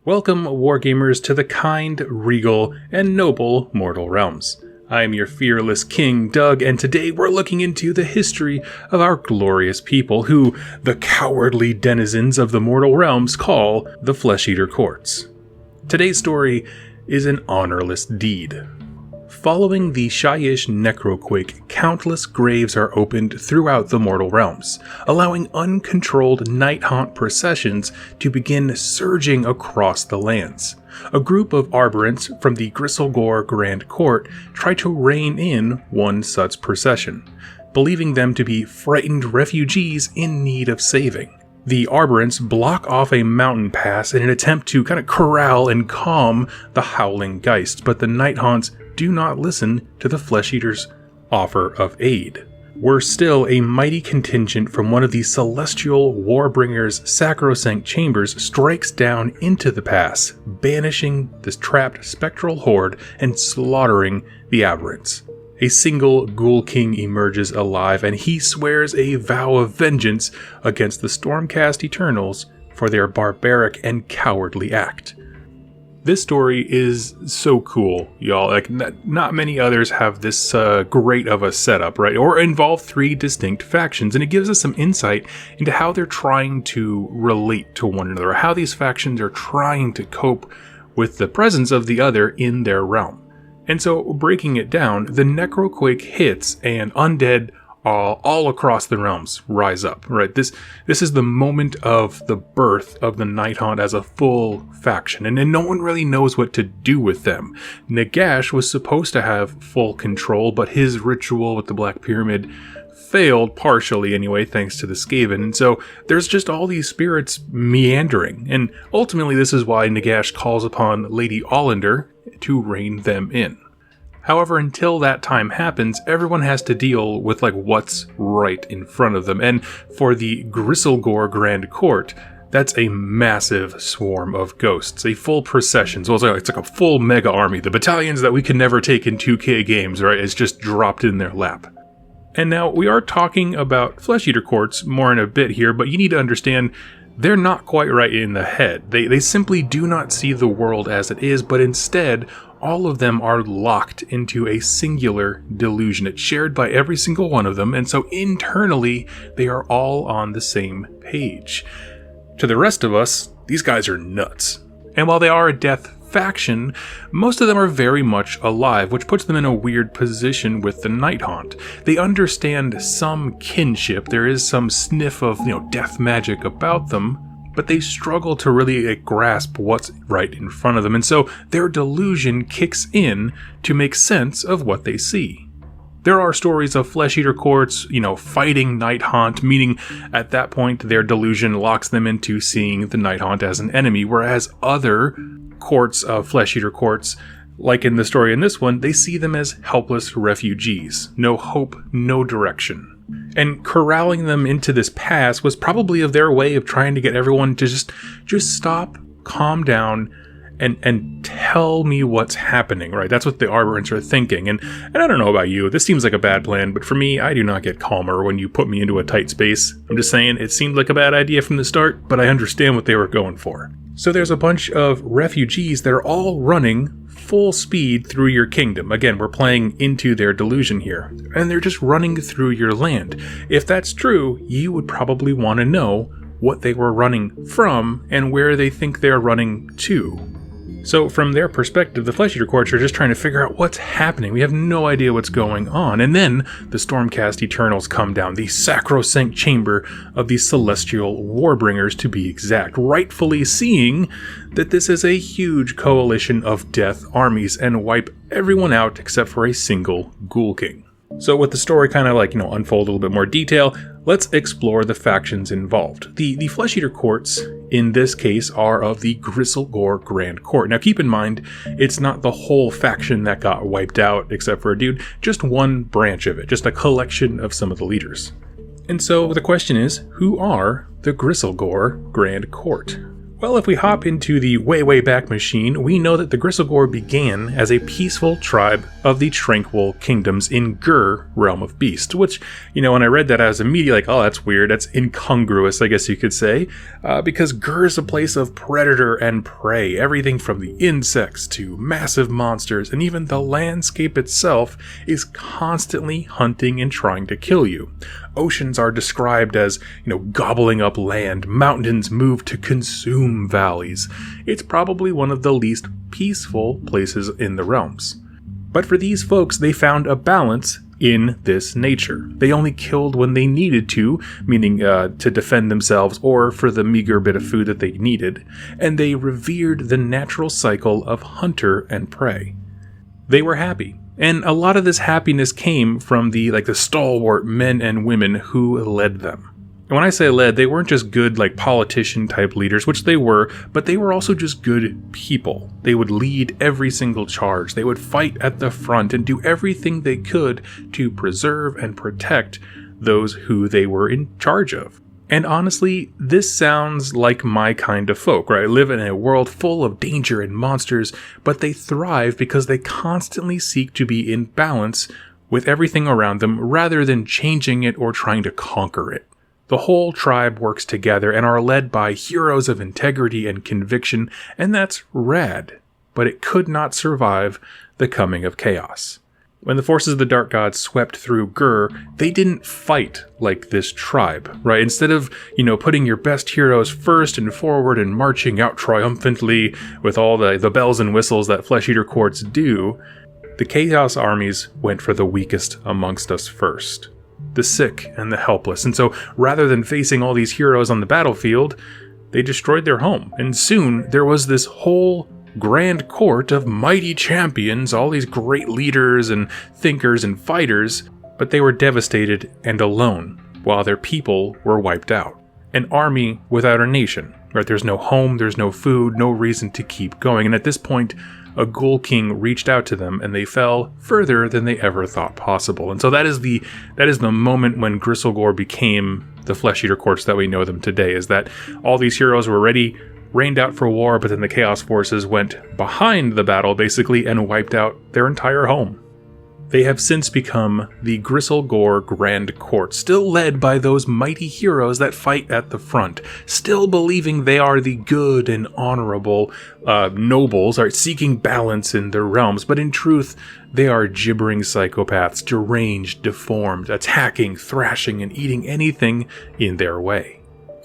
Welcome, Wargamers, to the kind, regal, and noble mortal realms. I am your fearless king, Doug, and today we're looking into the history of our glorious people, who the cowardly denizens of the mortal realms call the Flesh-Eater Courts. Today's story is an honourless deed. Following the Shyish necroquake, countless graves are opened throughout the mortal realms, allowing uncontrolled night haunt processions to begin surging across the lands. A group of arborants from the Gristle Gore Grand Court try to rein in one such procession, believing them to be frightened refugees in need of saving. The arborants block off a mountain pass in an attempt to kind of corral and calm the howling geists, but the night haunts do not listen to the Flesh-Eater's offer of aid. Worse still, a mighty contingent from one of the celestial Warbringer's sacrosanct chambers strikes down into the pass, banishing this trapped spectral horde and slaughtering the aberrants. A single Ghoul King emerges alive, and he swears a vow of vengeance against the Stormcast Eternals for their barbaric and cowardly act. This story is so cool, y'all. Like, not many others have this great of a setup, right? Or involve three distinct factions, and it gives us some insight into how they're trying to relate to one another, how these factions are trying to cope with the presence of the other in their realm. And so, breaking it down, the necroquake hits, and undead all across the realms rise up, right? This is the moment of the birth of the Night Haunt as a full faction, and no one really knows what to do with them. Nagash was supposed to have full control, but his ritual with the Black Pyramid failed partially anyway, thanks to the Skaven, and so there's just all these spirits meandering, and ultimately this is why Nagash calls upon Lady Allander to rein them in. However, until that time happens, everyone has to deal with what's right in front of them. And for the Gristle Gore Grand Court, that's a massive swarm of ghosts, a full procession. So it's like a full mega army. The battalions that we can never take in 2K games, right? It's just dropped in their lap. And now we are talking about Flesh-Eater Courts more in a bit here, but you need to understand they're not quite right in the head. They simply do not see the world as it is, but instead, all of them are locked into a singular delusion. It's shared by every single one of them, and so internally, they are all on the same page. To the rest of us, these guys are nuts. And while they are a death faction, most of them are very much alive, which puts them in a weird position with the Night Haunt. They understand some kinship, there is some sniff of, death magic about them, but they struggle to really grasp what's right in front of them, and so their delusion kicks in to make sense of what they see. There are stories of Flesh-Eater Courts, fighting Night Haunt, meaning at that point their delusion locks them into seeing the Night Haunt as an enemy, whereas other courts of Flesh-Eater Courts, like in the story in this one, they see them as helpless refugees. No hope, no direction. And corralling them into this pass was probably their way of trying to get everyone to just stop, calm down, and tell me what's happening, right? That's what the arborants are thinking. And I don't know about you, this seems like a bad plan, but for me, I do not get calmer when you put me into a tight space. I'm just saying, it seemed like a bad idea from the start, but I understand what they were going for. So there's a bunch of refugees that are all running full speed through your kingdom. Again, we're playing into their delusion here. And they're just running through your land. If that's true, you would probably want to know what they were running from and where they think they're running to. So from their perspective, the Flesh-Eater Courts are just trying to figure out what's happening. We have no idea what's going on. And then the Stormcast Eternals come down, the sacrosanct chamber of the celestial Warbringers to be exact, rightfully seeing that this is a huge coalition of death armies and wipe everyone out except for a single Ghoul King. So with the story kind of unfold a little bit more detail, let's explore the factions involved. The Flesh-Eater Courts, in this case, are of the Gristle Gore Grand Court. Now keep in mind, it's not the whole faction that got wiped out, except for a dude, just one branch of it, just a collection of some of the leaders. And so the question is, who are the Gristle Gore Grand Court? Well, if we hop into the way back machine, we know that the Gristle began as a peaceful tribe of the Tranquil Kingdoms in Gore, Realm of Beast, which, when I read that, I was immediately like, oh, that's weird, that's incongruous, I guess you could say, because Gore is a place of predator and prey, everything from the insects to massive monsters, and even the landscape itself is constantly hunting and trying to kill you. Oceans are described as, gobbling up land. Mountains move to consume valleys. It's probably one of the least peaceful places in the realms. But for these folks, they found a balance in this nature. They only killed when they needed to, meaning to defend themselves or for the meager bit of food that they needed, and they revered the natural cycle of hunter and prey. They were happy. And a lot of this happiness came from the stalwart men and women who led them. And when I say led, they weren't just good politician type leaders, which they were, but they were also just good people. They would lead every single charge. They would fight at the front and do everything they could to preserve and protect those who they were in charge of. And honestly, this sounds like my kind of folk, right? I live in a world full of danger and monsters, but they thrive because they constantly seek to be in balance with everything around them rather than changing it or trying to conquer it. The whole tribe works together and are led by heroes of integrity and conviction, and that's rad, but it could not survive the coming of chaos. When the forces of the Dark Gods swept through Gore, they didn't fight like this tribe, right? Instead of, putting your best heroes first and forward and marching out triumphantly with all the bells and whistles that Flesh Eater courts do, the Chaos armies went for the weakest amongst us first, the sick and the helpless. And so rather than facing all these heroes on the battlefield, they destroyed their home. And soon there was this whole grand court of mighty champions, all these great leaders and thinkers and fighters, but they were devastated and alone, while their people were wiped out. An army without a nation, right? There's no home, there's no food, no reason to keep going. And at this point, a Ghoul King reached out to them, and they fell further than they ever thought possible. And so that is the moment when Gristle became the Flesh Eater courts that we know them today, is that all these heroes were ready, rained out for war, but then the Chaos forces went behind the battle, basically, and wiped out their entire home. They have since become the Gristle Grand Court, still led by those mighty heroes that fight at the front, still believing they are the good and honorable nobles, are seeking balance in their realms, but in truth, they are gibbering psychopaths, deranged, deformed, attacking, thrashing, and eating anything in their way.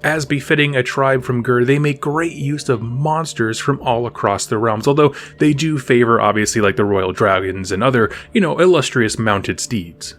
As befitting a tribe from Gore, they make great use of monsters from all across the realms, although they do favor, obviously, the royal dragons and other, illustrious mounted steeds.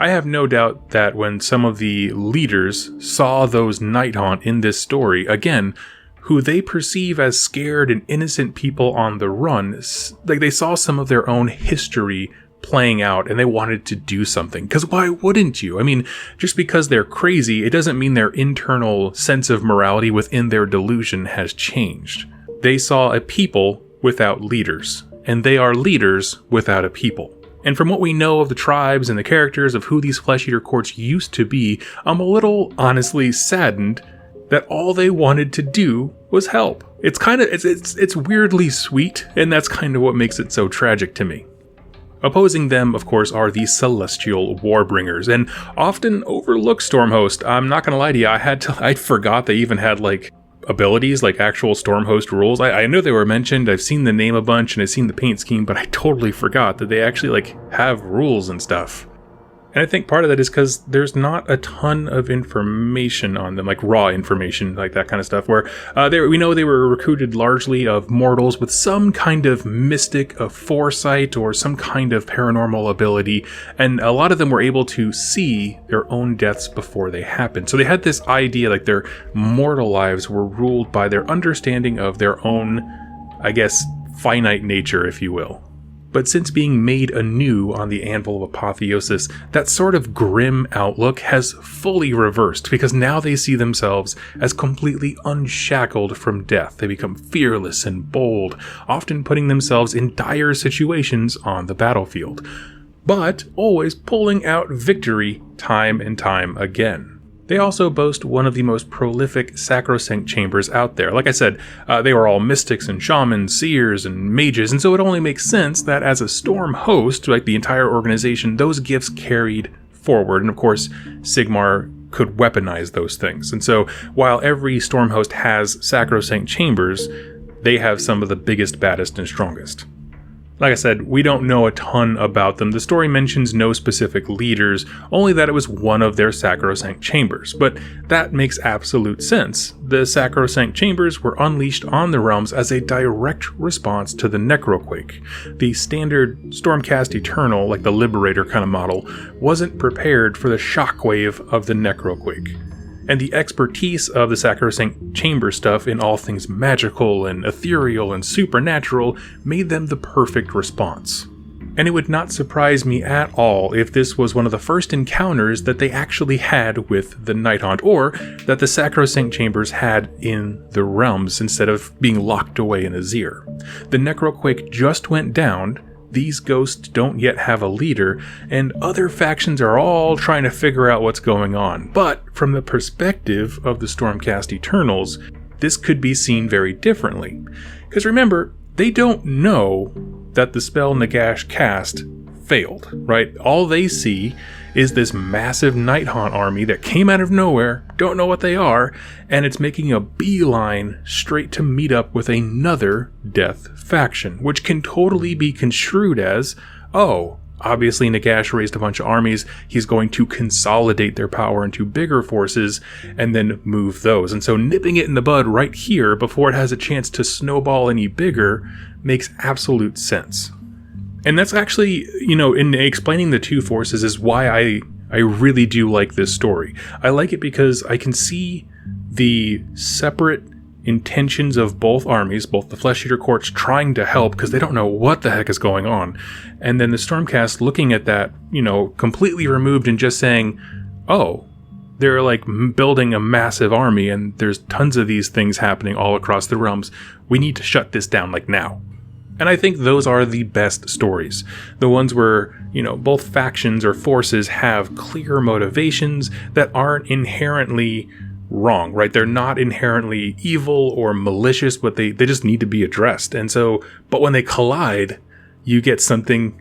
I have no doubt that when some of the leaders saw those Nighthaunt in this story, again, who they perceive as scared and innocent people on the run, they saw some of their own history playing out and they wanted to do something. Because why wouldn't you? I mean, just because they're crazy, it doesn't mean their internal sense of morality within their delusion has changed. They saw a people without leaders, and they are leaders without a people. And from what we know of the tribes and the characters of who these Flesh Eater courts used to be, I'm a little honestly saddened that all they wanted to do was help. It's weirdly sweet, and that's kind of what makes it so tragic to me. Opposing them, of course, are the Celestial Warbringers, and often overlooked Stormhost. I'm not gonna lie to you, I forgot they even had, abilities, actual Stormhost rules. I know they were mentioned, I've seen the name a bunch, and I've seen the paint scheme, but I totally forgot that they actually, have rules and stuff. And I think part of that is because there's not a ton of information on them, raw information, that kind of stuff, where we know they were recruited largely of mortals with some kind of mystic of foresight or some kind of paranormal ability, and a lot of them were able to see their own deaths before they happened. So they had this idea their mortal lives were ruled by their understanding of their own, finite nature, if you will. But since being made anew on the Anvil of Apotheosis, that sort of grim outlook has fully reversed, because now they see themselves as completely unshackled from death. They become fearless and bold, often putting themselves in dire situations on the battlefield, but always pulling out victory time and time again. They also boast one of the most prolific sacrosanct chambers out there. Like I said, they were all mystics and shamans, seers and mages, and so it only makes sense that as a Storm host, like the entire organization, those gifts carried forward. And of course, Sigmar could weaponize those things. And so while every Storm host has sacrosanct chambers, they have some of the biggest, baddest, and strongest. Like I said, we don't know a ton about them. The story mentions no specific leaders, only that it was one of their sacrosanct chambers. But that makes absolute sense. The sacrosanct chambers were unleashed on the realms as a direct response to the necroquake. The standard Stormcast Eternal, like the Liberator kind of model, wasn't prepared for the shockwave of the necroquake. And the expertise of the sacrosanct chamber stuff in all things magical and ethereal and supernatural made them the perfect response. And it would not surprise me at all if this was one of the first encounters that they actually had with the Nighthaunt, or that the sacrosanct chambers had in the realms instead of being locked away in Azir. The necroquake just went down. These ghosts don't yet have a leader, and other factions are all trying to figure out what's going on. But from the perspective of the Stormcast Eternals, this could be seen very differently. Because remember, they don't know that the spell Nagash cast failed, right? All they see is this massive Nighthaunt army that came out of nowhere, don't know what they are, and it's making a beeline straight to meet up with another death faction, which can totally be construed as, oh, obviously Nagash raised a bunch of armies, he's going to consolidate their power into bigger forces and then move those. And so nipping it in the bud right here before it has a chance to snowball any bigger makes absolute sense. And that's actually, in explaining the two forces is why I really do like this story. I like it because I can see the separate intentions of both armies, both the Flesh Eater Courts trying to help because they don't know what the heck is going on, and then the Stormcast looking at that, completely removed and just saying, oh, they're like building a massive army and there's tons of these things happening all across the realms. We need to shut this down like now. And I think those are the best stories. The ones where, both factions or forces have clear motivations that aren't inherently wrong, right? They're not inherently evil or malicious, but they just need to be addressed. And so, but when they collide, you get something,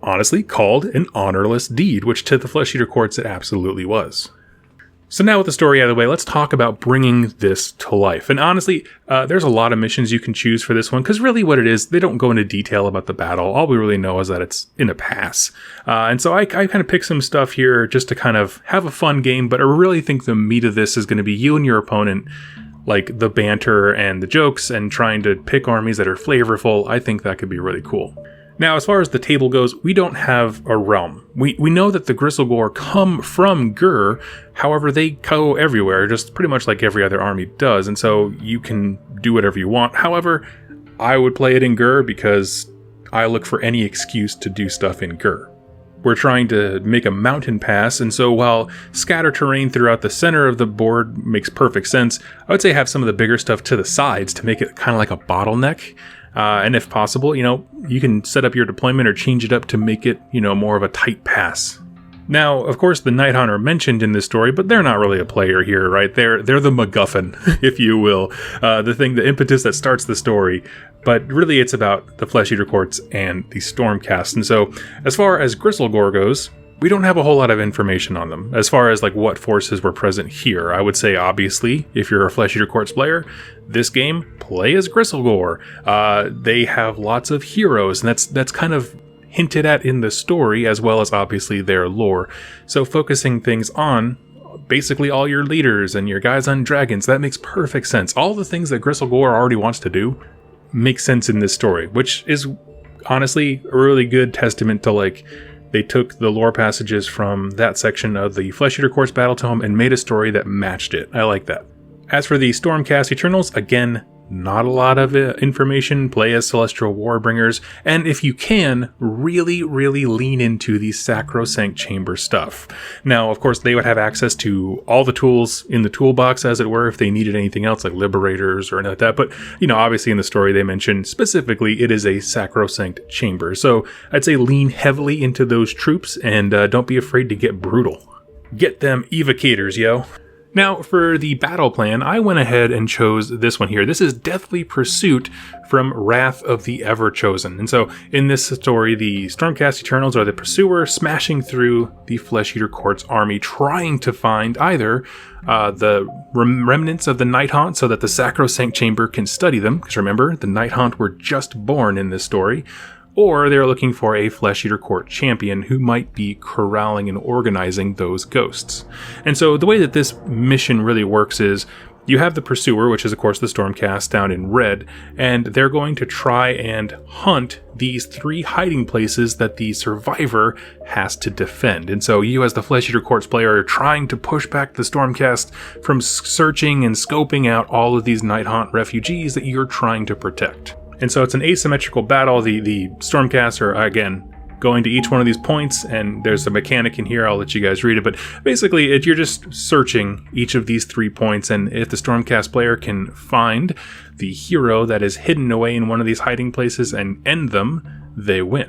honestly, called an honourless deed, which to the Flesh Eater Courts it absolutely was. So now with the story out of the way, let's talk about bringing this to life. And honestly, there's a lot of missions you can choose for this one, because really what it is, they don't go into detail about the battle. All we really know is that it's in a pass. And so I kind of picked some stuff here just to kind of have a fun game, but I really think the meat of this is going to be you and your opponent, like the banter and the jokes and trying to pick armies that are flavorful. I think that could be really cool. Now, as far as the table goes, we don't have a realm. We know that the Gristle Gore come from Gore, however, they go everywhere, just pretty much like every other army does, and so you can do whatever you want. However, I would play it in Gore because I look for any excuse to do stuff in Gore. We're trying to make a mountain pass, and so while scatter terrain throughout the center of the board makes perfect sense, I would say have some of the bigger stuff to the sides to make it kind of like a bottleneck. And if possible, you can set up your deployment or change it up to make it, more of a tight pass. Now, of course, the Nighthaunt are mentioned in this story, but they're not really a player here, right? They're the MacGuffin, if you will. The impetus that starts the story. But really, it's about the Flesh Eater Courts and the Stormcast. And so, as far as Gristle Gore goes, we don't have a whole lot of information on them. As far as what forces were present here, I would say, obviously, if you're a Flesh Eater Courts player, this game, play as Gristle Gore. They have lots of heroes, and that's kind of hinted at in the story, as well as obviously their lore. So focusing things on basically all your leaders and your guys on dragons, that makes perfect sense. All the things that Gristle Gore already wants to do make sense in this story, which is honestly a really good testament to they took the lore passages from that section of the Flesh Eater Courts Battle Tome and made a story that matched it. I like that. As for the Stormcast Eternals, again, not a lot of information. Play as Celestial Warbringers, and if you can, really, really lean into the Sacrosanct Chamber stuff. Now, of course, they would have access to all the tools in the toolbox, as it were, if they needed anything else, like Liberators or anything like that. But, obviously in the story they mentioned specifically it is a Sacrosanct Chamber. So I'd say lean heavily into those troops, and don't be afraid to get brutal. Get them evocators, yo. Now, for the battle plan, I went ahead and chose this one here. This is Deathly Pursuit from Wrath of the Everchosen. And so, in this story, the Stormcast Eternals are the pursuer smashing through the Flesh Eater Court's army, trying to find either the remnants of the Night Haunt so that the Sacrosanct Chamber can study them, because remember, the Night Haunt were just born in this story, or they're looking for a Flesh Eater Court champion who might be corralling and organizing those ghosts. And so the way that this mission really works is you have the Pursuer, which is of course the Stormcast down in red, and they're going to try and hunt these 3 hiding places that the Survivor has to defend. And so you as the Flesh Eater Court's player are trying to push back the Stormcast from searching and scoping out all of these Night Haunt refugees that you're trying to protect. And so it's an asymmetrical battle. The Stormcast are, again, going to each one of these points, and there's a mechanic in here. I'll let you guys read it. But basically, you're just searching each of these 3 points, and if the Stormcast player can find the hero that is hidden away in one of these hiding places and end them, they win.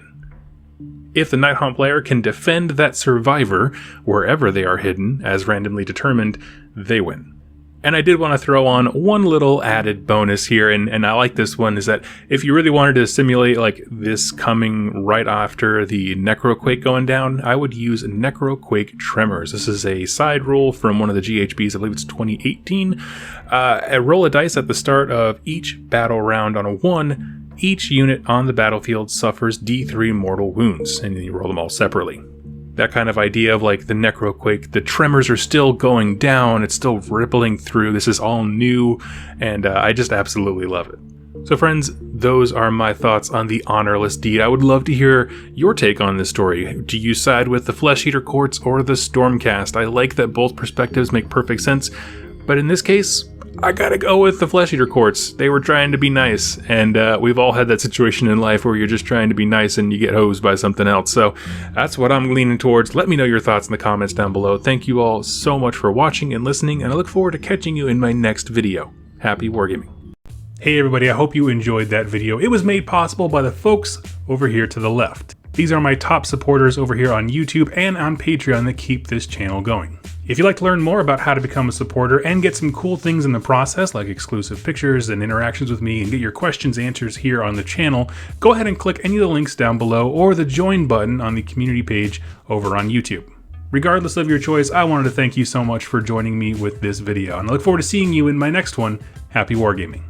If the Night Haunt player can defend that survivor wherever they are hidden, as randomly determined, they win. And I did want to throw on one little added bonus here, and I like this one, is that if you really wanted to simulate like this coming right after the Necroquake going down, I would use Necroquake Tremors. This is a side rule from one of the GHBs, I believe it's 2018. Roll a dice at the start of each battle round on a 1. Each unit on the battlefield suffers D3 mortal wounds, and you roll them all separately. That kind of idea of like the Necroquake, the tremors are still going down, it's still rippling through, this is all new, and I just absolutely love it. So friends, those are my thoughts on the Honourless deed. I would love to hear your take on this story. Do you side with the Flesh Eater Courts or the Stormcast? I like that both perspectives make perfect sense, but in this case, I gotta go with the Flesh Eater Courts. They were trying to be nice, and we've all had that situation in life where you're just trying to be nice and you get hosed by something else. So that's what I'm leaning towards. Let me know your thoughts in the comments down below. Thank you all so much for watching and listening, and I look forward to catching you in my next video. Happy wargaming. Hey everybody, I hope you enjoyed that video. It was made possible by the folks over here to the left. These are my top supporters over here on YouTube and on Patreon that keep this channel going. If you'd like to learn more about how to become a supporter and get some cool things in the process, like exclusive pictures and interactions with me, and get your questions answered here on the channel, go ahead and click any of the links down below or the join button on the community page over on YouTube. Regardless of your choice, I wanted to thank you so much for joining me with this video, and I look forward to seeing you in my next one. Happy wargaming.